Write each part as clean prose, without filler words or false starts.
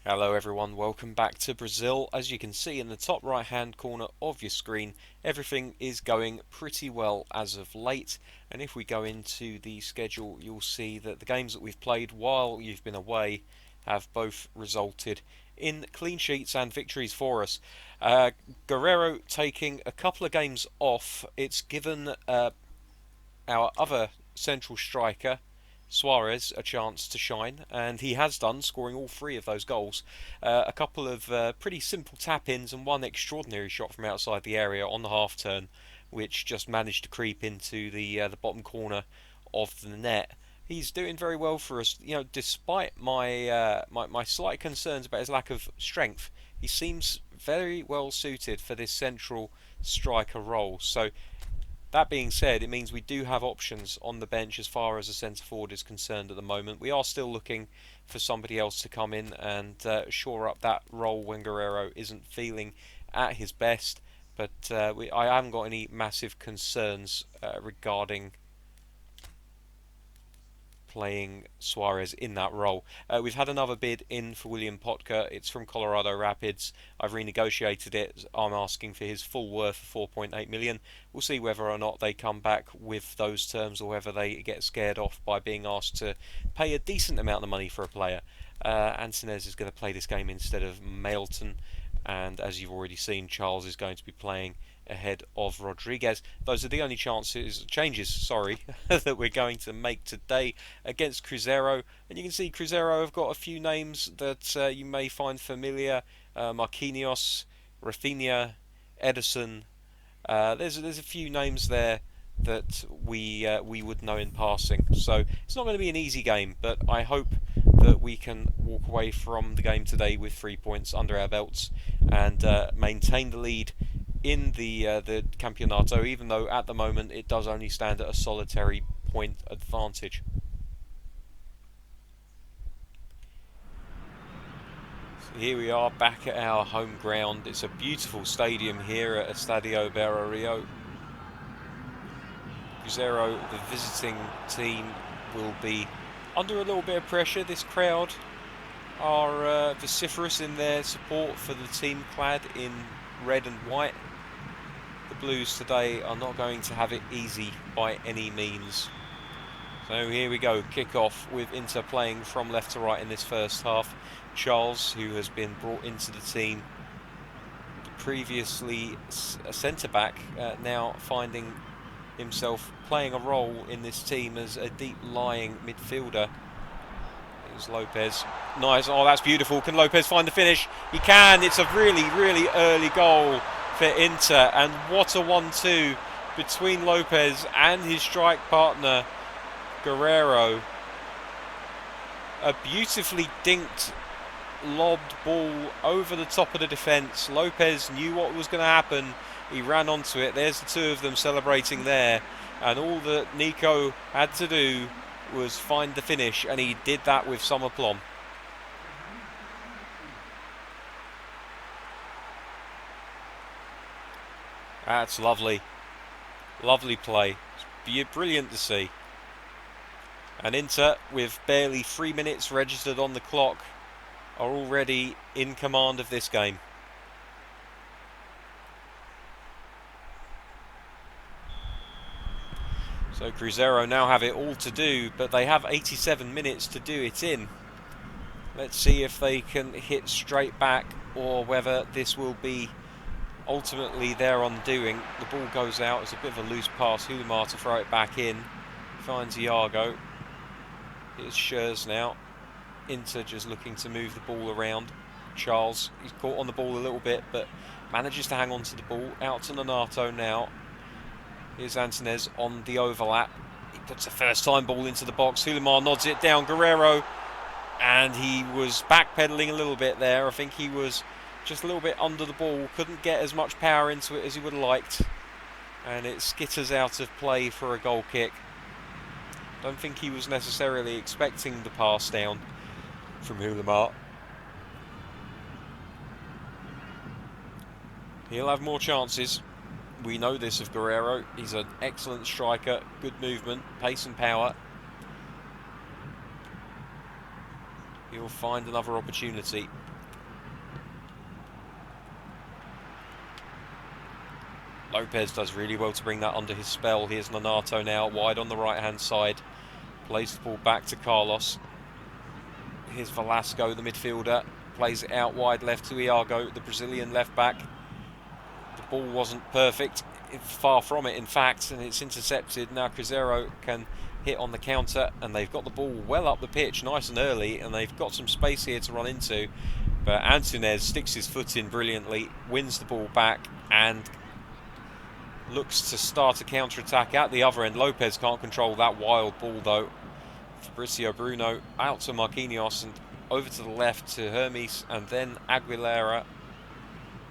Hello everyone, welcome back to Brazil. As you can see in the top right hand corner of your screen, everything is going pretty well as of late. And if we go into the schedule, you'll see that the games that we've played while you've been away have both resulted in clean sheets and victories for us. Guerrero taking a couple of games off. It's given our other central striker, Suarez, a chance to shine, and he has done, scoring all three of those goals. A couple of pretty simple tap-ins and one extraordinary shot from outside the area on the half turn, which just managed to creep into the bottom corner of the net. He's doing very well for us, despite my slight concerns about his lack of strength. He seems very well suited for this central striker role. So that being said, it means we do have options on the bench as far as the centre forward is concerned at the moment. We are still looking for somebody else to come in and shore up that role when Guerrero isn't feeling at his best. But I haven't got any massive concerns regarding playing Suarez in that role. We've had another bid in for William Potka. It's from Colorado Rapids. I've renegotiated it. I'm asking for his full worth of 4.8 million. We'll see whether or not they come back with those terms or whether they get scared off by being asked to pay a decent amount of money for a player. Antunes is going to play this game instead of Mailton, and as you've already seen, Charles is going to be playing ahead of Rodriguez. Those are the only changes that we're going to make today against Cruzeiro. And you can see Cruzeiro have got a few names that you may find familiar. Marquinhos, Rafinha, Edison. There's a few names there that we would know in passing. So it's not going to be an easy game, but I hope that we can walk away from the game today with 3 points under our belts and maintain the lead in the Campeonato, even though at the moment it does only stand at a solitary point advantage. So here we are back at our home ground. It's a beautiful stadium here at Estadio Beira Rio. Cruzeiro, the visiting team, will be under a little bit of pressure. This crowd are vociferous in their support for the team clad in red and white. The Blues today are not going to have it easy by any means. So here we go, kick-off with Inter playing from left to right in this first half. Charles, who has been brought into the team, previously a centre-back, now finding himself playing a role in this team as a deep-lying midfielder. Here's Lopez. Nice, oh that's beautiful. Can Lopez find the finish? He can, it's a really, really early goal for Inter, and what a 1-2 between Lopez and his strike partner Guerrero. A beautifully dinked, lobbed ball over the top of the defence. Lopez knew what was going to happen. He ran onto it. There's the two of them celebrating there, and all that Nico had to do was find the finish, and he did that with some aplomb. That's lovely. Lovely play. It's brilliant to see. And Inter, with barely 3 minutes registered on the clock, are already in command of this game. So Cruzeiro now have it all to do, but they have 87 minutes to do it in. Let's see if they can hit straight back or whether this will be ultimately their undoing. The ball goes out. It's a bit of a loose pass. Hulimar to throw it back in. Finds Iago. Here's Schurz now. Inter just looking to move the ball around. Charles, he's caught on the ball a little bit, but manages to hang on to the ball. Out to Nonato now. Here's Antunes on the overlap. He puts a first time ball into the box. Hulimar nods it down. Guerrero. And he was backpedaling a little bit there. I think he was just a little bit under the ball. Couldn't get as much power into it as he would have liked. And it skitters out of play for a goal kick. Don't think he was necessarily expecting the pass down from Hulimar. He'll have more chances. We know this of Guerrero. He's an excellent striker, good movement, pace and power. He'll find another opportunity. Lopez does really well to bring that under his spell. Here's Nonato now, wide on the right-hand side. Plays the ball back to Carlos. Here's Velasco, the midfielder. Plays it out wide left to Iago, the Brazilian left-back. The ball wasn't perfect, far from it in fact, and it's intercepted. Now Cruzeiro can hit on the counter, and they've got the ball well up the pitch nice and early, and they've got some space here to run into. But Antunes sticks his foot in brilliantly, wins the ball back, and looks to start a counter-attack at the other end. Lopez can't control that wild ball though. Fabrizio Bruno out to Marquinhos and over to the left to Hermes and then Aguilera.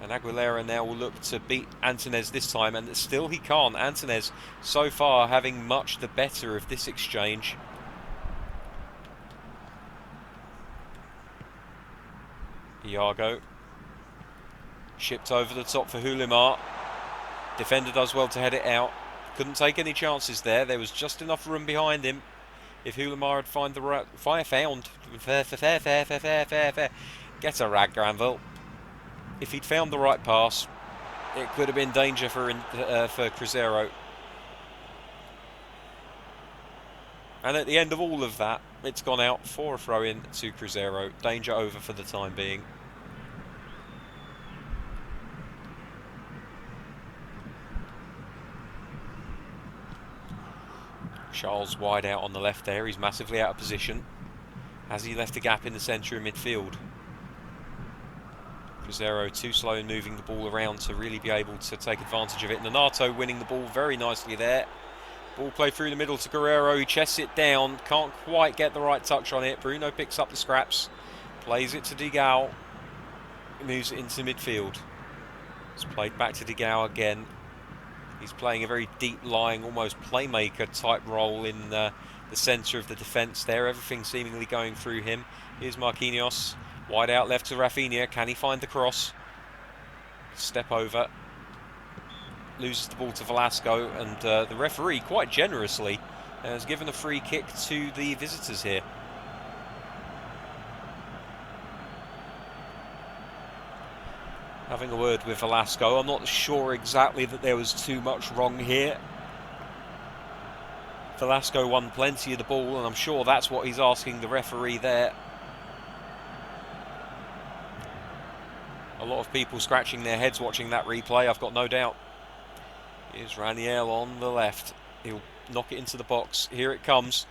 And Aguilera now will look to beat Antunes this time, and still he can't. Antunes so far having much the better of this exchange. Iago shipped over the top for Hulimar. Defender does well to head it out. Couldn't take any chances there. There was just enough room behind him. If Hulimar had found the right... Fair. Get a rag, Granville. If he'd found the right pass, it could have been danger for Cruzeiro. And at the end of all of that, it's gone out for a throw-in to Cruzeiro. Danger over for the time being. Charles wide out on the left there. He's massively out of position. Has he left a gap in the centre of midfield? Cruzeiro too slow in moving the ball around to really be able to take advantage of it. Nonato winning the ball very nicely there. Ball play through the middle to Guerrero. He chests it down. Can't quite get the right touch on it. Bruno picks up the scraps. Plays it to Digao. Moves it into midfield. It's played back to Digao again. He's playing a very deep-lying, almost playmaker-type role in the centre of the defence there. Everything seemingly going through him. Here's Marquinhos. Wide out left to Rafinha. Can he find the cross? Step over. Loses the ball to Velasco. And the referee, quite generously, has given a free kick to the visitors here. Having a word with Velasco. I'm not sure exactly that there was too much wrong here. Velasco won plenty of the ball, and I'm sure that's what he's asking the referee there. A lot of people scratching their heads watching that replay, I've got no doubt. Here's Raniel on the left. He'll knock it into the box. Here it comes.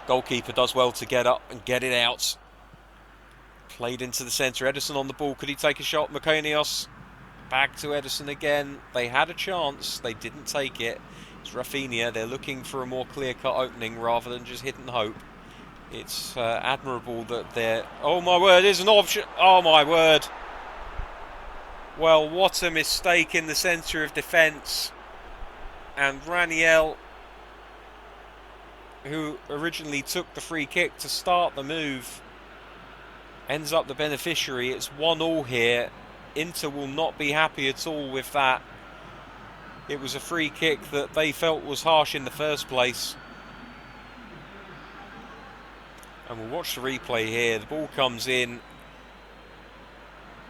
Goalkeeper does well to get up and get it out. Played into the centre. Ederson on the ball. Could he take a shot? Marquinhos. Back to Ederson again. They had a chance. They didn't take it. It's Rafinha. They're looking for a more clear-cut opening rather than just hit and hope. It's admirable that they're... Oh my word, there's an option. Oh my word. Well, what a mistake in the centre of defence. And Raniel, who originally took the free kick to start the move, ends up the beneficiary. It's 1-1 here. Inter will not be happy at all with that. It was a free kick that they felt was harsh in the first place. And we'll watch the replay here. The ball comes in.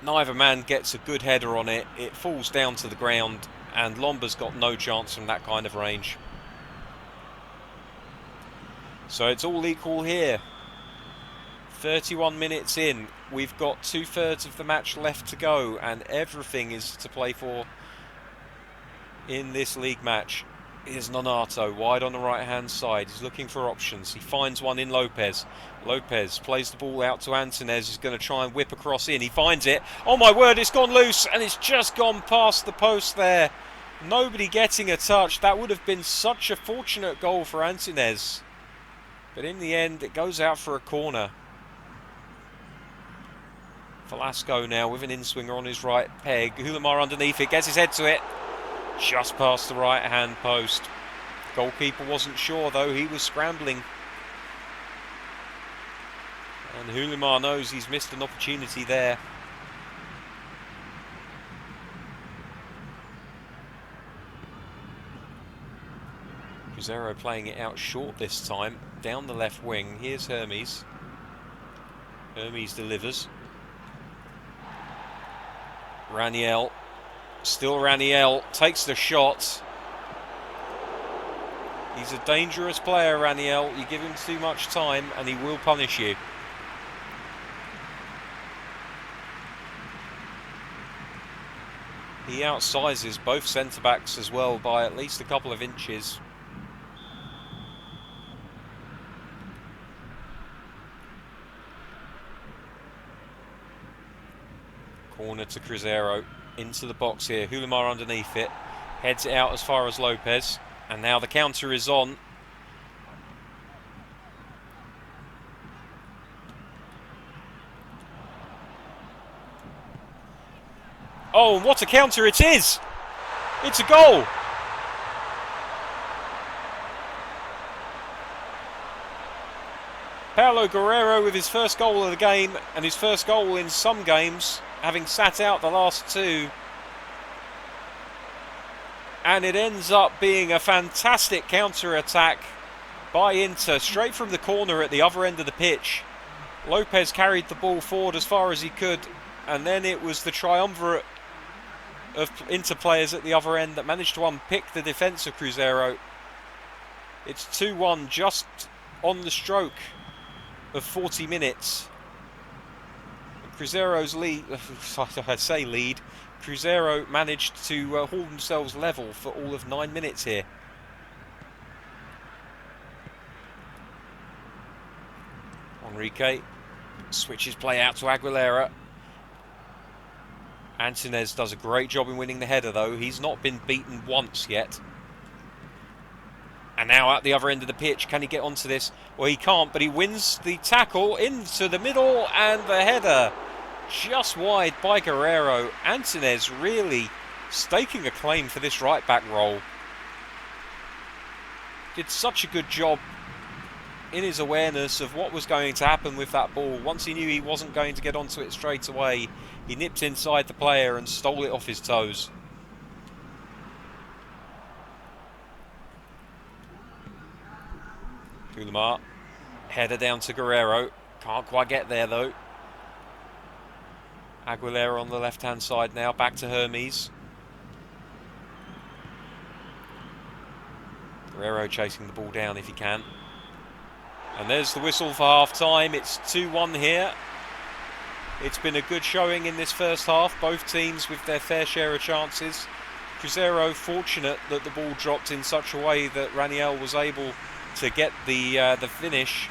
Neither man gets a good header on it. It falls down to the ground, and Lomba's got no chance from that kind of range. So it's all equal here. 31 minutes in. We've got 2/3 of the match left to go, and everything is to play for in this league match. Here's Nonato, wide on the right-hand side. He's looking for options. He finds one in Lopez. Lopez plays the ball out to Antunes. He's going to try and whip across in. He finds it. Oh my word, it's gone loose, and it's just gone past the post there. Nobody getting a touch. That would have been such a fortunate goal for Antunes. But in the end, it goes out for a corner. Velasco now with an in-swinger on his right peg. Hulimar underneath it, gets his head to it. Just past the right-hand post. Goalkeeper wasn't sure though, he was scrambling. And Hulimar knows he's missed an opportunity there. Cruzeiro playing it out short this time, down the left wing. Here's Hermes. Hermes delivers. Raniel Still Raniel takes the shot. He's a dangerous player, Raniel. You give him too much time and he will punish you. He outsizes both centre-backs as well by at least a couple of inches. Corner to Cruzeiro. Into the box here. Hulimar underneath it. Heads it out as far as Lopez. And now the counter is on. Oh, and what a counter it is! It's a goal! Paulo Guerrero with his first goal of the game, and his first goal in some games, having sat out the last two. And it ends up being a fantastic counter-attack by Inter, straight from the corner at the other end of the pitch. Lopez carried the ball forward as far as he could, and then it was the triumvirate of Inter players at the other end that managed to unpick the defence of Cruzeiro. It's 2-1 just on the stroke of 40 minutes. Cruzeiro's lead, I say lead, Cruzeiro managed to hold themselves level for all of 9 minutes here. Enrique switches play out to Aguilera. Antunes does a great job in winning the header though. He's not been beaten once yet. And now at the other end of the pitch, can he get onto this? Well, he can't, but he wins the tackle into the middle, and the header just wide by Guerrero. Antunes really staking a claim for this right back role. Did such a good job in his awareness of what was going to happen with that ball. Once he knew he wasn't going to get onto it straight away, he nipped inside the player and stole it off his toes. Hulimar, header down to Guerrero. Can't quite get there though. Aguilera on the left-hand side now, back to Hermes. Guerrero chasing the ball down if he can. And there's the whistle for half-time. It's 2-1 here. It's been a good showing in this first half. Both teams with their fair share of chances. Cruzeiro fortunate that the ball dropped in such a way that Raniel was able to get the finish.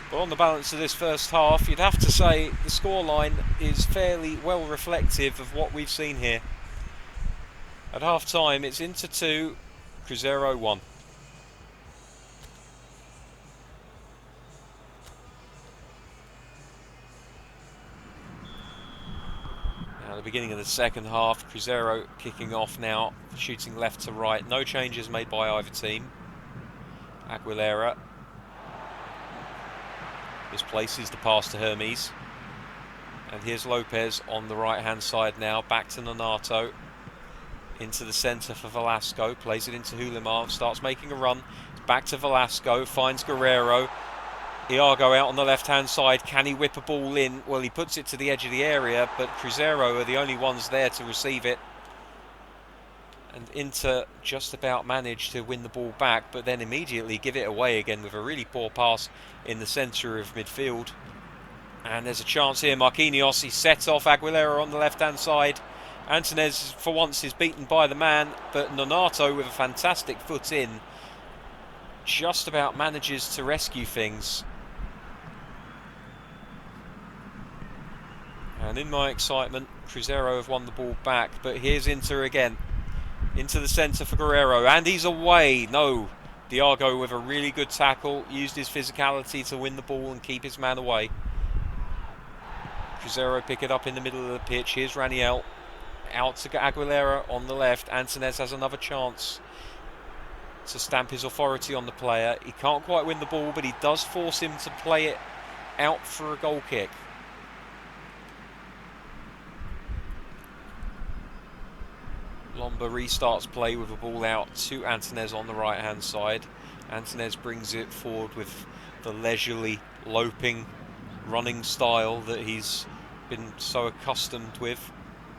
But on the balance of this first half, you'd have to say the scoreline is fairly well reflective of what we've seen here. At half-time, it's Inter 2, Cruzeiro 1. Now, the beginning of the second half, Cruzeiro kicking off now, shooting left to right. No changes made by either team. Aguilera misplaces the pass to Hermes. And here's Lopez on the right-hand side now, back to Nonato. Into the centre for Velasco, plays it into Hulimar, starts making a run. Back to Velasco, finds Guerrero. Iago out on the left-hand side, can he whip a ball in? Well, he puts it to the edge of the area, but Cruzeiro are the only ones there to receive it. And Inter just about managed to win the ball back, but then immediately give it away again with a really poor pass in the centre of midfield. And there's a chance here, Marquinhos, he sets off Aguilera on the left-hand side. Antunes, for once, is beaten by the man, but Nonato, with a fantastic foot in, just about manages to rescue things. And in my excitement, Cruzeiro have won the ball back, but here's Inter again. Into the centre for Guerrero, and he's away. No, Diago with a really good tackle, used his physicality to win the ball and keep his man away. Cruzeiro pick it up in the middle of the pitch. Here's Raniel. Out to Aguilera on the left. Antunes has another chance to stamp his authority on the player. He can't quite win the ball, but he does force him to play it out for a goal kick. Lomba restarts play with a ball out to Antunes on the right-hand side. Antunes brings it forward with the leisurely, loping, running style that he's been so accustomed with.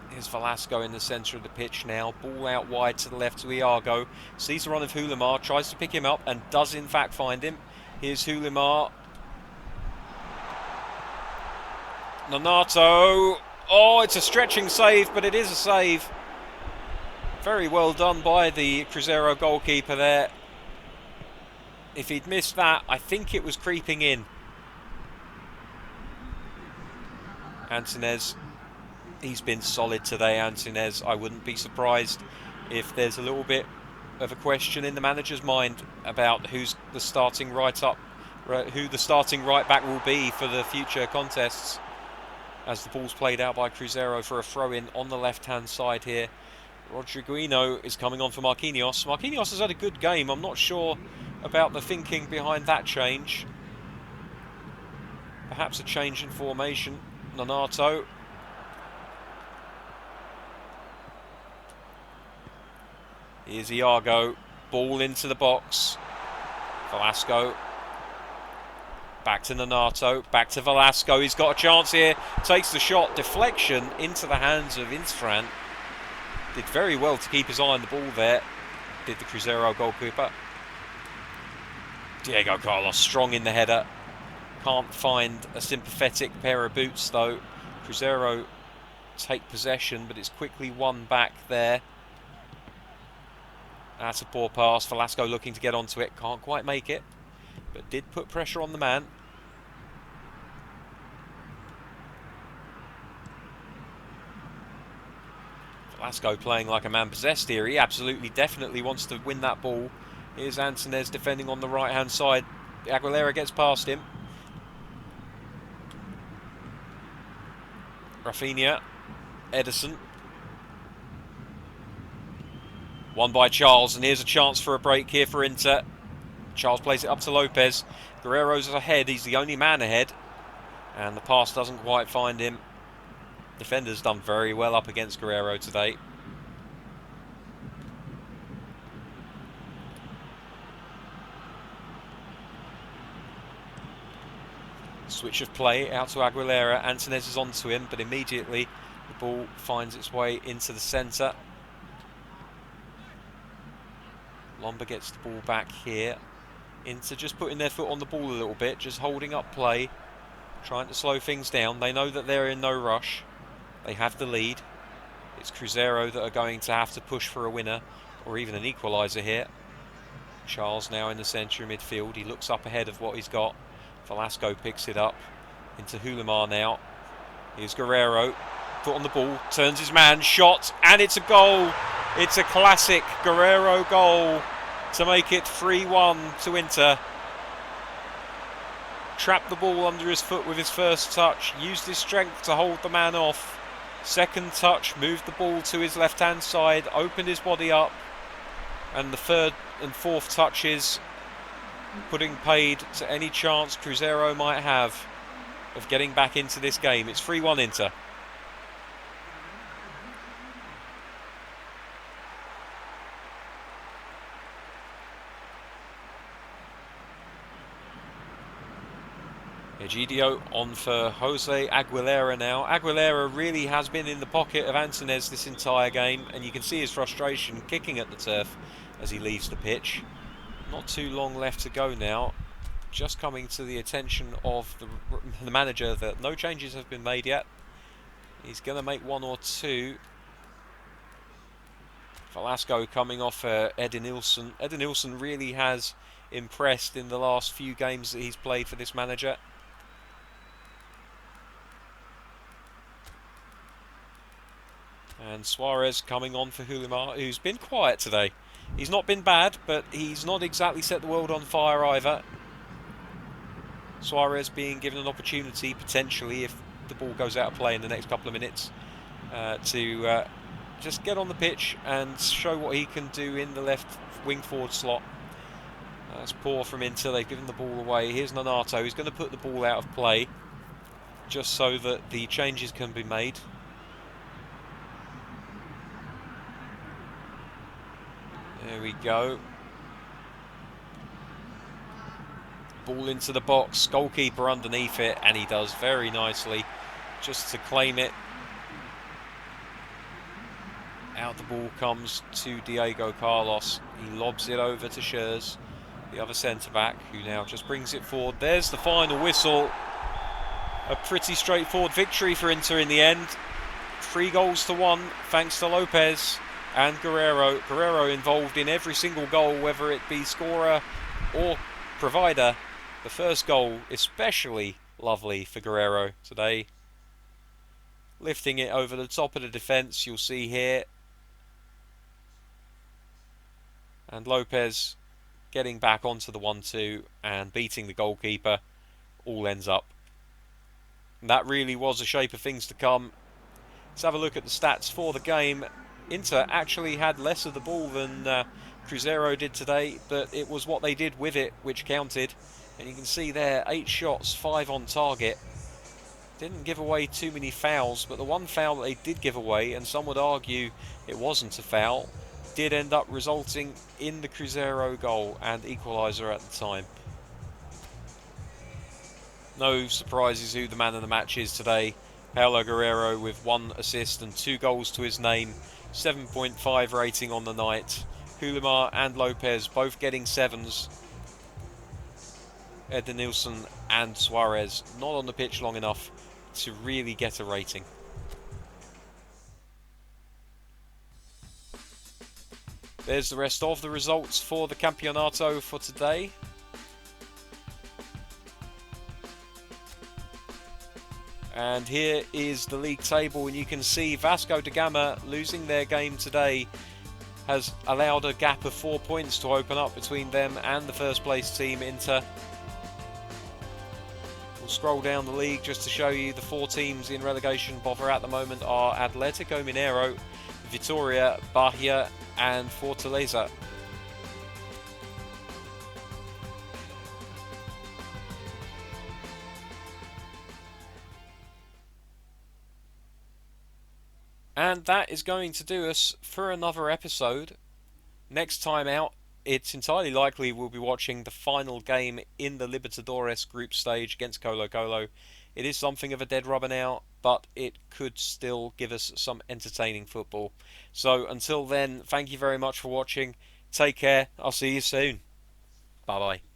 Here's Velasco in the centre of the pitch now. Ball out wide to the left to Iago. Sees the run of Hulimar, tries to pick him up and does in fact find him. Here's Hulimar. Nonato. Oh, it's a stretching save, but it is a save. Very well done by the Cruzeiro goalkeeper there. If he'd missed that, I think it was creeping in. Antunes. He's been solid today, Antunes. I wouldn't be surprised if there's a little bit of a question in the manager's mind about who's the starting right back will be for the future contests, as the ball's played out by Cruzeiro for a throw-in on the left-hand side here. Rodriguinho is coming on for Marquinhos. Marquinhos has had a good game. I'm not sure about the thinking behind that change. Perhaps a change in formation. Nonato. Here's Iago. Ball into the box. Velasco. Back to Nonato. Back to Velasco. He's got a chance here. Takes the shot. Deflection into the hands of Insfran. Did very well to keep his eye on the ball there. Did the Cruzeiro goalkeeper. Diego Carlos strong in the header. Can't find a sympathetic pair of boots though. Cruzeiro take possession, but it's quickly won back there. That's a poor pass. Velasco looking to get onto it. Can't quite make it, but did put pressure on the man. Velasco playing like a man possessed here. He absolutely, definitely wants to win that ball. Here's Antunes defending on the right-hand side. Aguilera gets past him. Rafinha. Edison. Won by Charles, and here's a chance for a break here for Inter. Charles plays it up to Lopez. Guerrero's ahead. He's the only man ahead. And the pass doesn't quite find him. Defender's done very well up against Guerreiro today. Switch of play out to Aguilera. Antunes is onto him, but immediately the ball finds its way into the centre. Lomba gets the ball back here. Inter just putting their foot on the ball a little bit, just holding up play, trying to slow things down. They know that they're in no rush. They have the lead. It's Cruzeiro that are going to have to push for a winner or even an equaliser here. Charles now in the centre of midfield. He looks up ahead of what he's got. Velasco picks it up into Hulimar now. Here's Guerreiro. Foot on the ball. Turns his man. Shot. And it's a goal. It's a classic Guerreiro goal to make it 3-1 to Inter. Trapped the ball under his foot with his first touch. Used his strength to hold the man off. Second touch, moved the ball to his left-hand side, opened his body up, and the third and fourth touches putting paid to any chance Cruzeiro might have of getting back into this game. It's 3-1 Inter. Egidio on for Jose Aguilera now. Aguilera really has been in the pocket of Antunes this entire game, and you can see his frustration kicking at the turf as he leaves the pitch. Not too long left to go now. Just coming to the attention of the manager that no changes have been made yet. He's going to make one or two. Velasco coming off Edenilson. Edenilson really has impressed in the last few games that he's played for this manager. And Suarez coming on for Hulimar, who's been quiet today. He's not been bad, but he's not exactly set the world on fire either. Suarez being given an opportunity, potentially, if the ball goes out of play in the next couple of minutes, to just get on the pitch and show what he can do in the left wing forward slot. That's poor from Inter. They've given the ball away. Here's Nonato. He's going to put the ball out of play just so that the changes can be made. There we go. Ball into the box. Goalkeeper underneath it, and he does very nicely just to claim it. Out the ball comes to Diego Carlos. He lobs it over to Schurz, the other centre-back, who now just brings it forward. There's the final whistle. A pretty straightforward victory for Inter in the end. 3-1 thanks to Lopez and Guerrero. Guerrero involved in every single goal, whether it be scorer or provider. The first goal especially lovely for Guerrero today. Lifting it over the top of the defence, you'll see here. And Lopez getting back onto the 1-2 and beating the goalkeeper. All ends up. And that really was a shape of things to come. Let's have a look at the stats for the game. Inter actually had less of the ball than Cruzeiro did today, but it was what they did with it which counted. And you can see there, 8 shots, 5 on target. Didn't give away too many fouls, but the one foul that they did give away, and some would argue it wasn't a foul, did end up resulting in the Cruzeiro goal and equaliser at the time. No surprises who the man of the match is today. Paulo Guerrero with 1 assist and 2 goals to his name. 7.5 rating on the night. Hulimar and Lopez both getting 7s. Edenilson and Suarez not on the pitch long enough to really get a rating. There's the rest of the results for the Campeonato for today. And here is the league table, and you can see Vasco da Gama losing their game today has allowed a gap of 4 points to open up between them and the first place team, Inter. We'll scroll down the league just to show you the 4 teams in relegation bother at the moment are Atletico Mineiro, Vitória, Bahia and Fortaleza. And that is going to do us for another episode. Next time out, it's entirely likely we'll be watching the final game in the Libertadores group stage against Colo-Colo. It is something of a dead rubber now, but it could still give us some entertaining football. So until then, thank you very much for watching. Take care. I'll see you soon. Bye bye.